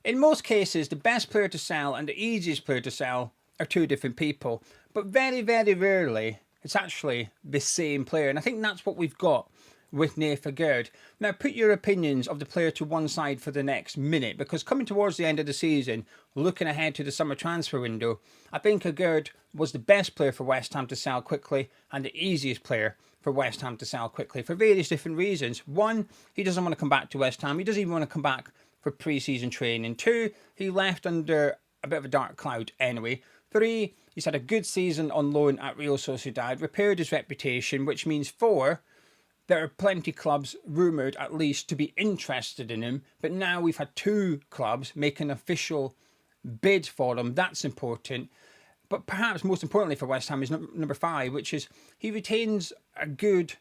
In most cases, the best player to sell and the easiest player to sell are two different people. But very, very rarely, it's actually the same player. And I think that's what we've got with Nayef Aguerd. Now, put your opinions of the player to one side for the next minute, because coming towards the end of the season, looking ahead to the summer transfer window, I think Aguerd was the best player for West Ham to sell quickly and the easiest player for West Ham to sell quickly for various different reasons. One, he doesn't want to come back to West Ham. He doesn't even want to come back for pre-season training. Two, he left under a bit of a dark cloud anyway. Three, he's had a good season on loan at Real Sociedad, repaired his reputation, which means four, there are plenty clubs rumoured at least to be interested in him, but now we've had two clubs make an official bid for him. That's important. But perhaps most importantly for West Ham is number five, which is he retains a good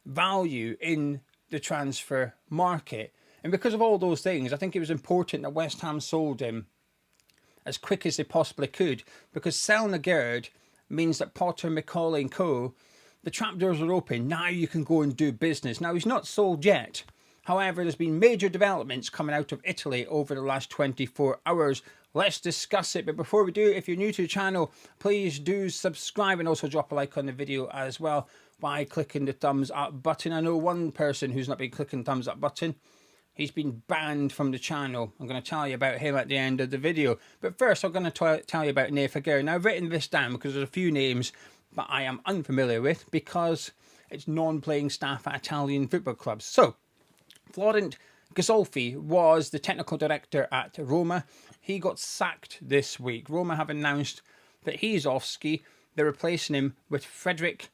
value in the transfer market. And because of all those things, I think it was important that West Ham sold him as quick as they possibly could, because selling Aguerd means that Potter, McCauley and co, the trapdoors are open. Now you can go and do business. Now, he's not sold yet. However, there's been major developments coming out of Italy over the last 24 hours. Let's discuss it. But before we do, if you're new to the channel, please do subscribe and also drop a like on the video as well by clicking the thumbs up button. I know one person who's not been clicking the thumbs up button. He's been banned from the channel. I'm going to tell you about him at the end of the video. But first, I'm going to tell you about Nayef Aguerd. Now, I've written this down because there's a few names that I am unfamiliar with because it's non-playing staff at Italian football clubs. So, Florent Ghisolfi was the technical director at Roma. He got sacked this week. Roma have announced that he's off ski. They're replacing him with Frederic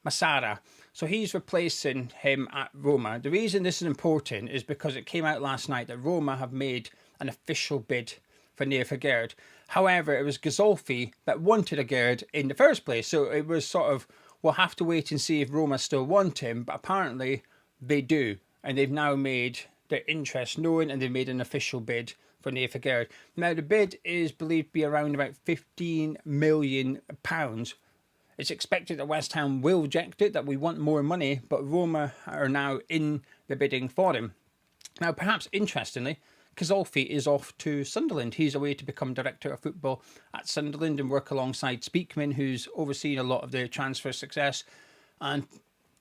Massara. So he's replacing him at Roma. The reason this is important is because it came out last night that Roma have made an official bid for Nayef Aguerd. However, it was Ghisolfi that wanted Aguerd in the first place. So it was sort of, we'll have to wait and see if Roma still want him. But apparently they do. And they've now made their interest known and they've made an official bid for Nayef Aguerd. Now, the bid is believed to be around about £15 million. It's expected that West Ham will reject it, that we want more money, but Roma are now in the bidding for him. Now, perhaps interestingly, Ghisolfi is off to Sunderland. He's away to become director of football at Sunderland and work alongside Speakman, who's overseen a lot of the transfer success. And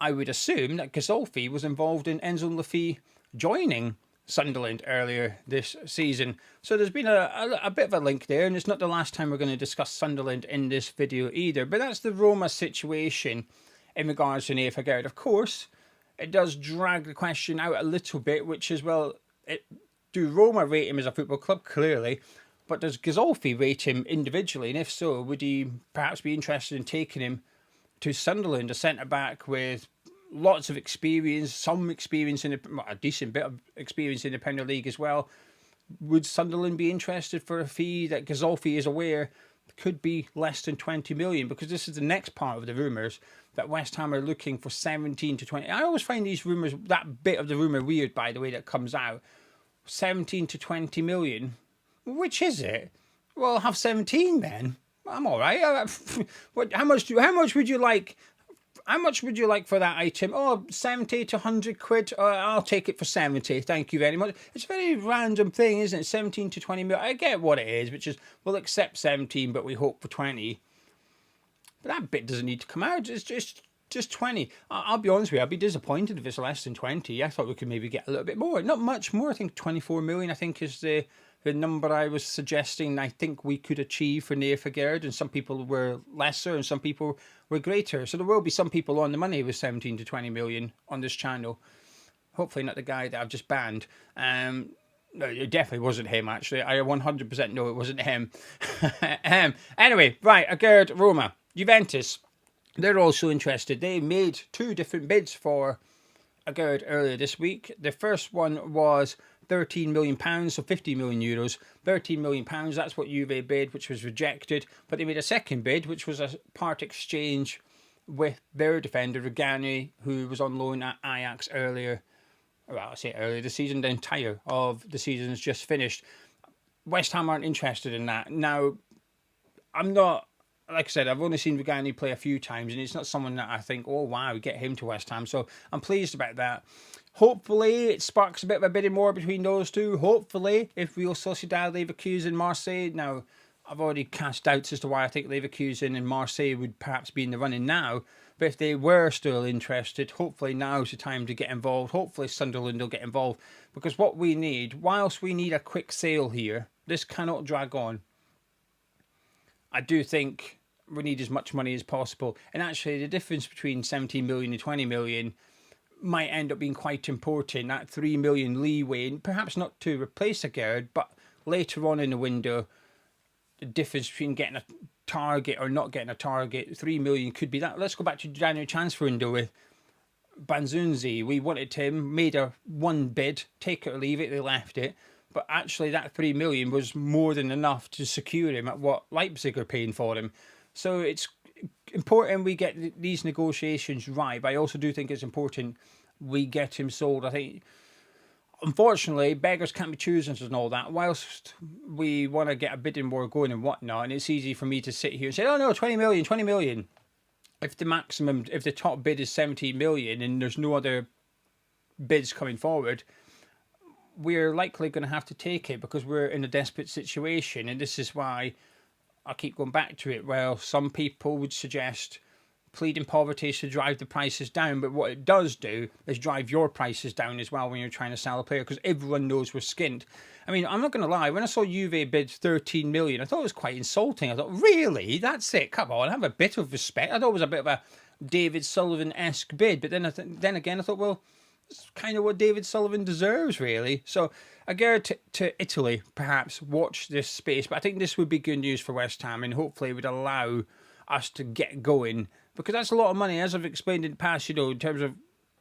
I would assume that Ghisolfi was involved in Enzo Laffi joining Sunderland earlier this season. So there's been a bit of a link there, and it's not the last time we're going to discuss Sunderland in this video either. But that's the Roma situation in regards to Nayef Aguerd. Of course, it does drag the question out a little bit, which is, well, do Roma rate him as a football club? Clearly. But does Ghisolfi rate him individually? And if so, would he perhaps be interested in taking him to Sunderland, a centre-back with lots of experience, some experience in a decent bit of experience in the Premier League as well? Would Sunderland be interested for a fee that Ghisolfi is aware could be less than 20 million? Because this is the next part of the rumours, that West Ham are looking for 17 to 20. I always find these rumours, that bit of the rumour weird, by the way, that comes out. 17 to 20 million. Which is it? Well, I'll have 17 then. I'm all right. How much would you like? How much would you like for that item? Oh, 70 to 100 quid. I'll take it for 70. Thank you very much. It's a very random thing, isn't it? 17 to 20 mil. I get what it is, which is we'll accept 17, but we hope for 20. But that bit doesn't need to come out. It's just 20. I'll be honest with you. I'd be disappointed if it's less than 20. I thought we could maybe get a little bit more. Not much more. I think 24 million, I think, is the number I was suggesting I think we could achieve for Nayef Aguerd, and some people were lesser and some people were greater. So there will be some people on the money with 17 to 20 million on this channel. Hopefully not the guy that I've just banned. No, it definitely wasn't him, actually. I 100% know it wasn't him. Anyway, right, Aguerd, Roma. Juventus, they're also interested. They made two different bids for Aguerd earlier this week. The first one was £13 million, so €50 million. £13 million, that's what Juve bid, which was rejected. But they made a second bid, which was a part exchange with their defender, Rugani, who was on loan at Ajax earlier. Well, I say earlier this season, the entire of the season has just finished. West Ham aren't interested in that. Now, I'm not, like I said, I've only seen Rugani play a few times, and it's not someone that I think, oh, wow, get him to West Ham. So I'm pleased about that. Hopefully, it sparks a bit of a bidding war between those two. Hopefully, if Real Sociedad, Leverkusen, Marseille. Now, I've already cast doubts as to why I think Leverkusen and Marseille would perhaps be in the running now. But if they were still interested, hopefully now's the time to get involved. Hopefully Sunderland will get involved. Because what we need, whilst we need a quick sale here, this cannot drag on. I do think we need as much money as possible. And actually, the difference between 17 million and 20 million might end up being quite important. That 3 million leeway, and perhaps not to replace Aguerd, but later on in the window, the difference between getting a target or not getting a target, 3 million could be that. Let's go back to January transfer window with Banzunzi. We wanted him, made a one bid, take it or leave it, they left it. But actually that 3 million was more than enough to secure him at what Leipzig are paying for him. So it's important we get these negotiations right, but I also do think it's important we get him sold. I think, unfortunately, beggars can't be choosers and all that. Whilst we want to get a bidding war going and whatnot, and it's easy for me to sit here and say, oh no, 20 million, 20 million. If the maximum, if the top bid is 17 million and there's no other bids coming forward, we're likely going to have to take it because we're in a desperate situation. And this is why I keep going back to it. Well, some people would suggest pleading poverty should drive the prices down, but what it does do is drive your prices down as well when you're trying to sell a player, because everyone knows we're skint. I mean, I'm not going to lie, when I saw Juve bid 13 million, I thought it was quite insulting. I thought, really? That's it? Come on, have a bit of respect. I thought it was a bit of a David Sullivan-esque bid, but then again, I thought, well, it's kind of what David Sullivan deserves, really. So, Aguerd to Italy, perhaps, watch this space. But I think this would be good news for West Ham, and hopefully it would allow us to get going, because that's a lot of money, as I've explained in the past, in terms of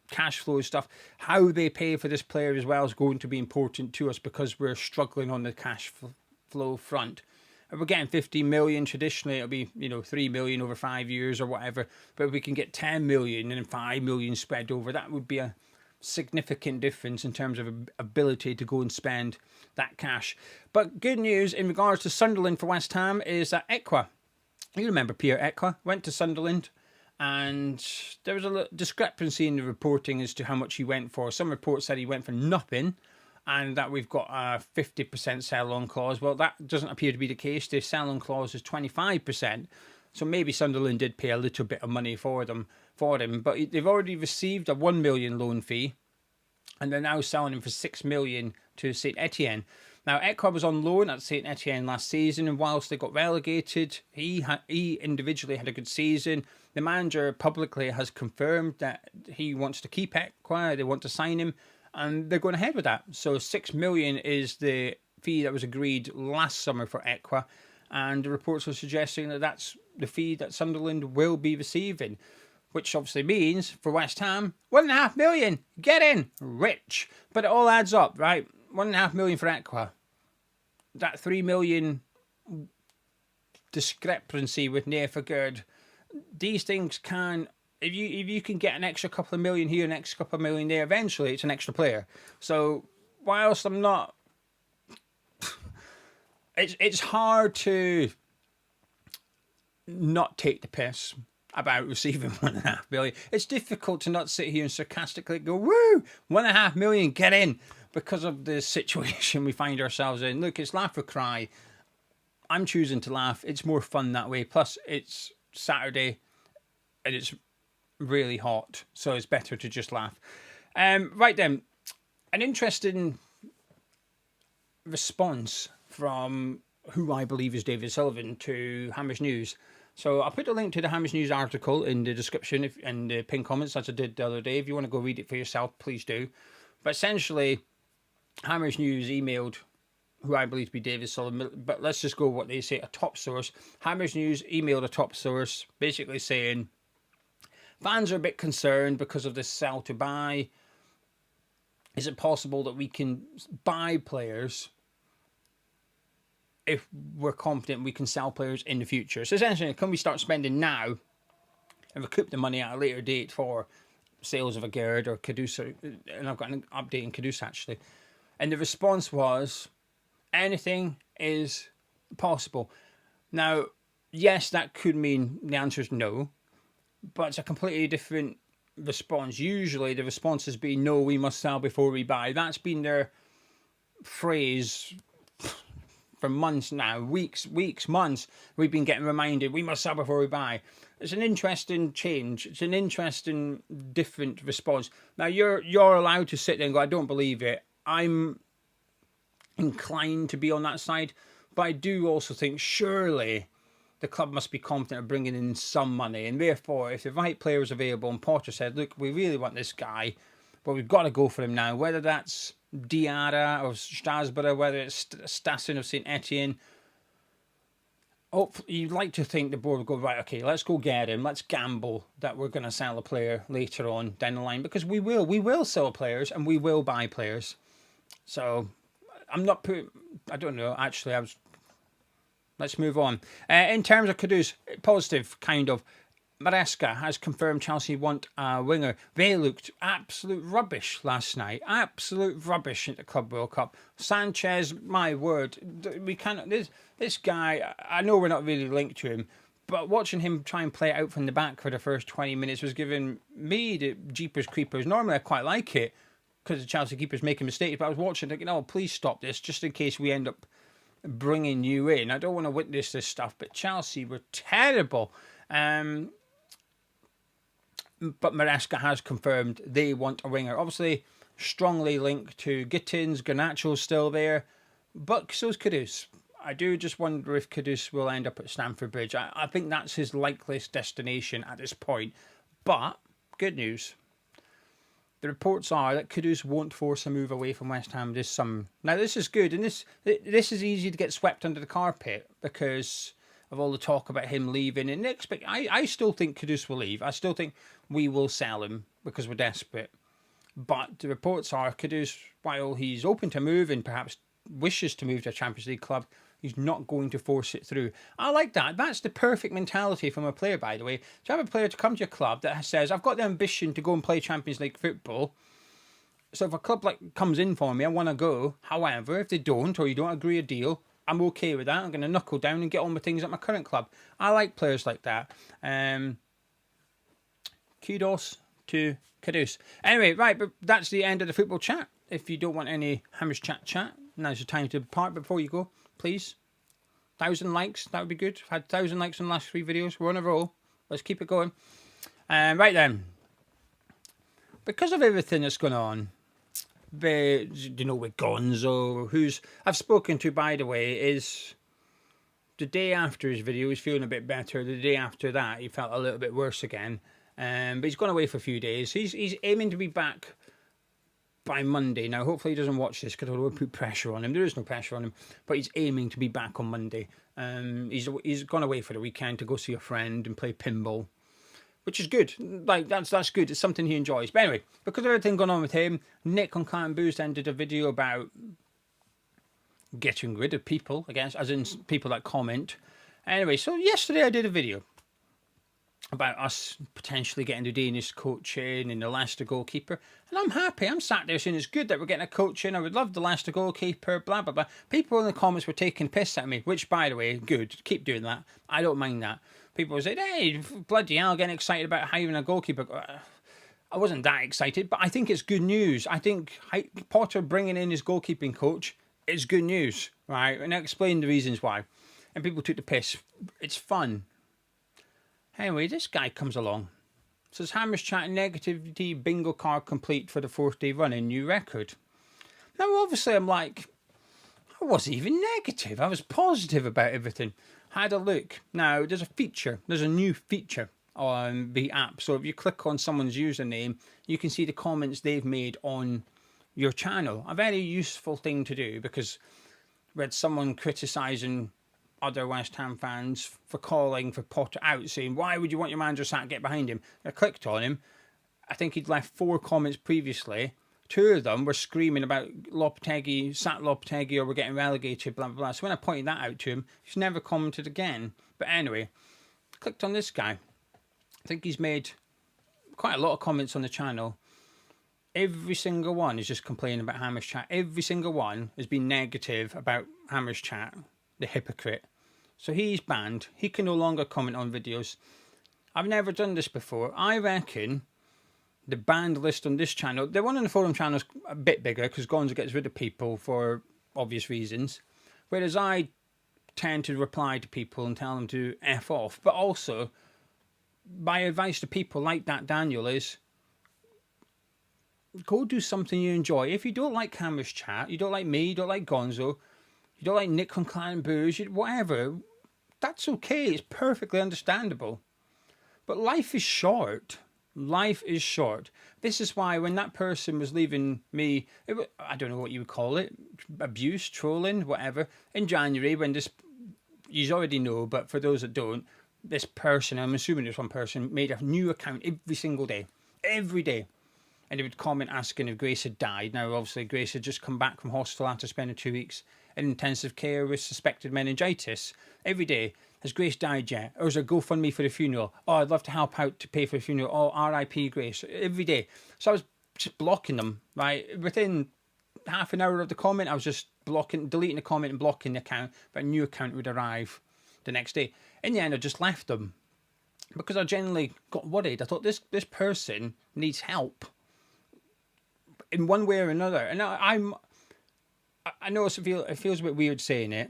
cash flow stuff. How they pay for this player as well is going to be important to us because we're struggling on the cash flow front. If we're getting 15 million, traditionally it'll be 3 million over 5 years or whatever. But if we can get 10 million and 5 million spread over, that would be a significant difference in terms of ability to go and spend that cash. But good news in regards to Sunderland for West Ham is that Ekwah, you remember Pierre Ekwah, went to Sunderland, and there was a discrepancy in the reporting as to how much he went for. Some reports said he went for nothing, and that we've got a 50% sell-on clause. Well, that doesn't appear to be the case. The sell-on clause is 25%. So maybe Sunderland did pay a little bit of money for him, but they've already received a 1 million loan fee, and they're now selling him for 6 million to St Etienne. Now, Ekwah was on loan at St Etienne last season, and whilst they got relegated, he individually had a good season. The manager publicly has confirmed that he wants to keep Ekwah, they want to sign him, and they're going ahead with that. So 6 million is the fee that was agreed last summer for Ekwah, and the reports are suggesting that that's the fee that Sunderland will be receiving, which obviously means for West Ham, 1.5 million, get in, rich. But it all adds up, right? 1.5 million for Ekwah. That 3 million discrepancy with Nayef Aguerd. These things can, if you can get an extra couple of million here, an extra couple of million there, eventually it's an extra player. So whilst I'm not, it's hard to not take the piss about receiving 1.5 million. It's difficult to not sit here and sarcastically go, woo, 1.5 million, get in, because of the situation we find ourselves in. Look, it's laugh or cry. I'm choosing to laugh. It's more fun that way. Plus, it's Saturday and it's really hot, so it's better to just laugh. Right then, an interesting response from who I believe is David Sullivan to Hammers News. So I'll put a link to the Hammers News article in the description and the pinned comments, as I did the other day. If you want to go read it for yourself, please do. But essentially, Hammers News emailed who I believe to be David Sullivan, but let's just go what they say, a top source. Hammers News emailed a top source basically saying, fans are a bit concerned because of this sell to buy. Is it possible that we can buy players if we're confident we can sell players in the future? So essentially, can we start spending now and recoup the money at a later date for sales of Aguerd or Cadusa? And I've got an update in Cadusa actually. And the response was, anything is possible. Now, yes, that could mean the answer is no, but it's a completely different response. Usually the response has been, no, we must sell before we buy. That's been their phrase for months now, weeks, months. We've been getting reminded, we must sell before we buy. It's an interesting change. It's an interesting, different response. Now, you're allowed to sit there and go, I don't believe it. I'm inclined to be on that side, but I do also think surely the club must be confident of bringing in some money, and therefore if the right player is available and Potter said, look, we really want this guy, but we've got to go for him now, whether that's Diarra or Strasbourg, whether it's Stassin of St Etienne, you'd like to think the board would go, right, okay, let's go get him, let's gamble that we're going to sell a player later on down the line, because we will sell players and we will buy players. So I'm not I don't know, actually, let's move on. In terms of Kudus, positive, kind of. Maresca has confirmed Chelsea want a winger. They looked absolute rubbish last night. Absolute rubbish at the Club World Cup. Sanchez, my word, we can't. This guy, I know we're not really linked to him, but watching him try and play it out from the back for the first 20 minutes was giving me the Jeepers Creepers. Normally I quite like it because the Chelsea keeper's making mistakes, but I was watching thinking, oh, please stop this, just in case we end up bringing you in. I don't want to witness this stuff, but Chelsea were terrible. But Maresca has confirmed they want a winger. Obviously, strongly linked to Gittins. Garnacho's still there. But so's Kudus. I do just wonder if Kudus will end up at Stamford Bridge. I think that's his likeliest destination at this point. But, good news. The reports are that Kudus won't force a move away from West Ham this summer. Now, this is good. And this is easy to get swept under the carpet because of all the talk about him leaving. And I still think Kudus will leave. I still think we will sell him because we're desperate. But the reports are Kudus, while he's open to move and perhaps wishes to move to a Champions League club, he's not going to force it through. I like that. That's the perfect mentality from a player, by the way. To have a player to come to your club that says, I've got the ambition to go and play Champions League football. So if a club comes in for me, I want to go. However, if they don't, or you don't agree a deal, I'm okay with that. I'm going to knuckle down and get on with things at my current club. I like players like that. Kudos to Kudus. Anyway, right, but that's the end of the football chat. If you don't want any Hammers chat, now's the time to depart. Before you go, please, 1,000 likes. That would be good. I've had 1,000 likes on the last 3 videos. We're on a roll. Let's keep it going. Right then. Because of everything that's going on, with Gonzo, who's I've spoken to, by the way, is the day after his video, he's feeling a bit better. The day after that, he felt a little bit worse again. But he's gone away for a few days. He's aiming to be back by Monday. Now, hopefully he doesn't watch this because I don't want to put pressure on him. There is no pressure on him, but he's aiming to be back on Monday. He's gone away for the weekend to go see a friend and play pinball, which is good. Like, that's good. It's something he enjoys. But anyway, because of everything going on with him, Nick on Clan Boost then did a video about getting rid of people, I guess, as in people that comment. Anyway, so yesterday I did a video about us potentially getting the Danish coach in and the Leicester goalkeeper. And I'm happy. I'm sat there saying it's good that we're getting a coach in. I would love the Leicester goalkeeper, blah, blah, blah. People in the comments were taking piss at me, which, by the way, good. Keep doing that. I don't mind that. People were saying, hey, bloody hell, getting excited about hiring a goalkeeper. I wasn't that excited, but I think it's good news. I think Potter bringing in his goalkeeping coach is good news, right? And I explained the reasons why. And people took the piss. It's fun. Anyway, this guy comes along. Says, Hammers chat negativity bingo card complete for the 4th day running, new record. Now, obviously, I'm like, I wasn't even negative. I was positive about everything. Had a look. Now, there's a new feature on the app. So if you click on someone's username, you can see the comments they've made on your channel. A very useful thing to do, because we had someone criticising other West Ham fans for calling for Potter out, saying, why would you want your manager sat get behind him? I clicked on him. I think he'd left 4 comments previously. 2 of them were screaming about Lopetegui, sat Lopetegui, or we're getting relegated, blah, blah, blah. So when I pointed that out to him, he's never commented again. But anyway, clicked on this guy. I think he's made quite a lot of comments on the channel. Every single one is just complaining about Hammers chat. Every single one has been negative about Hammers chat, the hypocrite. So he's banned. He can no longer comment on videos. I've never done this before. I reckon the banned list on this channel, the one on the forum channel is a bit bigger because Gonzo gets rid of people for obvious reasons, whereas I tend to reply to people and tell them to F off. But also, my advice to people like that, Daniel, is go do something you enjoy. If you don't like Cameras Chat, you don't like me, you don't like Gonzo, you don't like Nick from Clan Booze, whatever, that's okay. It's perfectly understandable. But life is short. Life is short. This is why when that person was leaving me, I don't know what you would call it, abuse, trolling, whatever, in January, when this, you already know, but for those that don't, this person, I'm assuming this one person, made a new account every single day. Every day. And he would comment asking if Grace had died. Now, obviously, Grace had just come back from hospital after spending 2 weeks in intensive care with suspected meningitis. Every day, has Grace died yet? Or is there GoFundMe for the funeral? Oh, I'd love to help out to pay for the funeral. Oh, R.I.P. Grace. Every day. So I was just blocking them, right? Within half an hour of the comment, I was just deleting the comment and blocking the account. But a new account would arrive the next day. In the end, I just left them because I genuinely got worried. I thought this person needs help in one way or another. And I know it feels a bit weird saying it,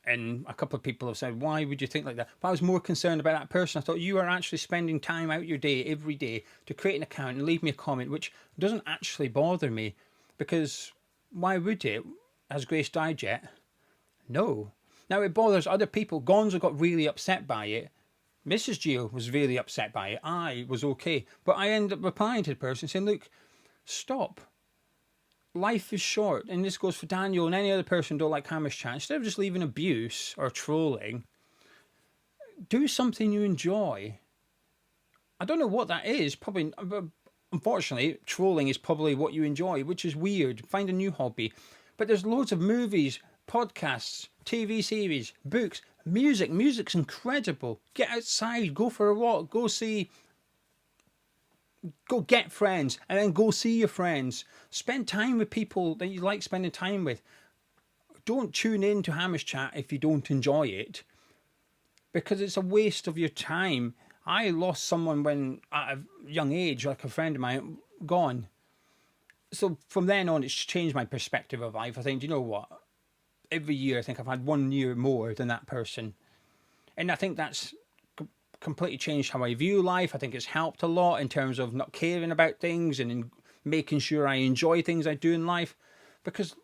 and a couple of people have said, why would you think like that? But I was more concerned about that person. I thought, you are actually spending time out your day every day to create an account and leave me a comment, which doesn't actually bother me, because why would it? Has Grace died yet? No. Now it bothers other people. Gonzo got really upset by it. Mrs. Gio was really upset by it. I was okay. But I ended up replying to the person saying, look, stop. Life is short. And this goes for Daniel and any other person who don't like Cameras Chat. Instead of just leaving abuse or trolling, do something you enjoy. I don't know what that is. Probably, unfortunately, trolling is probably what you enjoy, which is weird. Find a new hobby. But there's loads of movies, podcasts, TV series, books, music. Music's incredible. Get outside, go for a walk, go get friends, and then go see your friends. Spend time with people that you like spending time with. Don't tune in to Cameras Chat if you don't enjoy it, because it's a waste of your time. I lost someone when at a young age, like a friend of mine, gone. So from then on, it's changed my perspective of life. I think, do you know what? Every year, I think I've had 1 year more than that person. And I think that's completely changed how I view life. I think it's helped a lot in terms of not caring about things and in making sure I enjoy things I do in life, because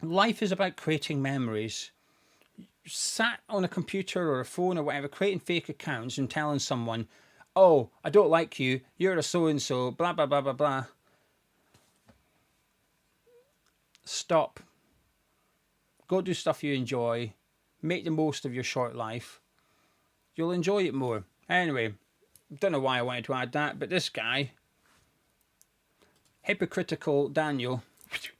life is about creating memories. Sat on a computer or a phone or whatever, creating fake accounts and telling someone, oh, I don't like you, you're a so-and-so, blah, blah, blah, blah, blah. Stop. Go do stuff you enjoy. Make the most of your short life. You'll enjoy it more. Anyway, don't know why I wanted to add that, but this guy, hypocritical Daniel,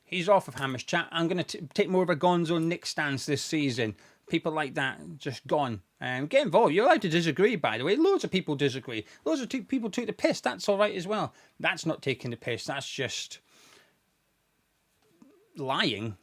he's off of Cameras Chat. I'm going to take more of a Gonzo Nick stance this season. People like that, just gone. Get involved. You're allowed to disagree, by the way. Loads of people disagree. Loads of people took the piss. That's all right as well. That's not taking the piss. That's just lying.